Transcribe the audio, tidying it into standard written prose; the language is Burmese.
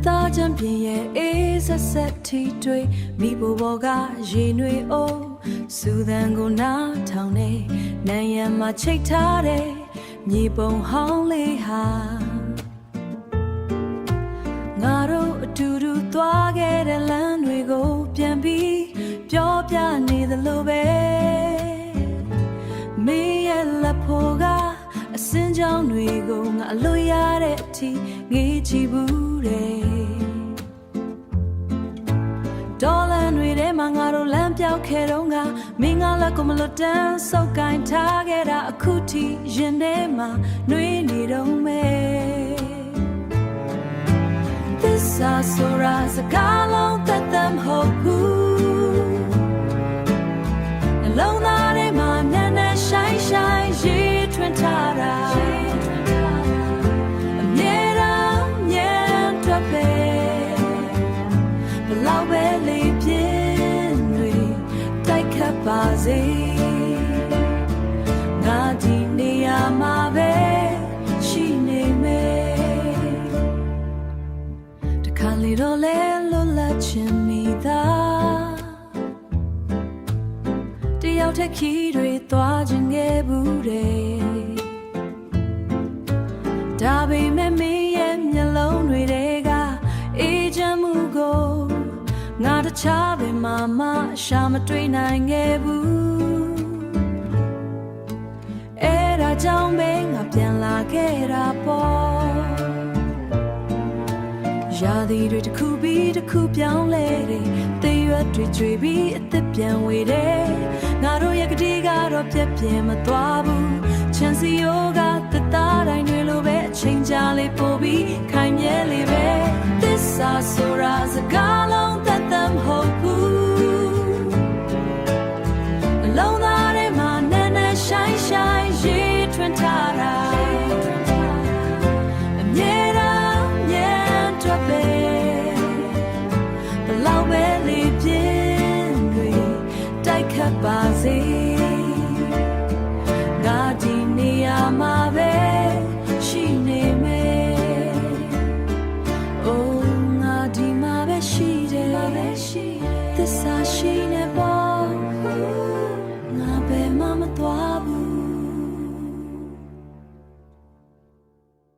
သားချမ်းပြင်ရဲ့အေးဆက်ဆက်ထီတွေမိဘဘောကရေနွေအိုးစူသံကိုနားထောင်နေနံရံမှာချိတ်ထားတဲ့မြေပုံဟောင်းလေးဟာငါတို့အတူတူသွားခဲ့တဲ့လမ်းတွေကိုပြန်ပြီးပြောပြနေသလိုပဲမင်းရဲ့လက်ဖို့ကအစင်းကြောင်းတွေကိုငါအလို့ရတဲ့အထိငေးချီဘူးတဲ့ဒေါ်လာတွေထဲမှာငါတို့လမ်းပြောက်ခဲ့တော့ကမင်းကလက်ကိုမလွတ်တမ်းစုပ်ကိုင်းထားခဲ့တာအခုထိရင်ထဲမှာနှွေးနေတော့မယ်သစ္စာဆိုရာစကားလုံးသက်သက်မဟုတ်ဘူးနှလုံးသားထဲမှာမျက်နှာရှိုင်းရှိုင်းရေးထွန်းထားတာအမြဲတမ်းမြဲထွက်ပဲဘလောက်ပဲလေးပြင်းတွေတိုက်ခတ်ပါစေငါဒီနေရာမှာပဲရှိနေမယ်တခါလေတော့လဲလွတ်လပ်ချင်မိသားတယောက်တည်းခီးတွေသွားခြင်းခဲ့ဘူးတဲ့ဒါပေမဲ့မင်းရဲ့မျက်လုံးတွေထဲကအေးချမ်းမှုကိုငါတခြားဘယ်မှာမှရှာမတွေ့နိုင်ခဲ့ဘူးအဲ့ဒါကြောင့်ပဲငါပြန်လာခဲ့တာပေါ့ရာသီတွေတစ်ခုပြီးတစ်ခုပြောင်းလဲတယ်သေရွက်တွေကျွေပြီးအသက်ပြန်ဝေတယ်ငါတို့ရဲ့ကတိကတော့ပြတ်ပြင်းမသွားဘူးချန်စီယိုကသက်သားတိုင်းတွေလိုပဲအချိန်ကြာလေးပို့ပြီးခ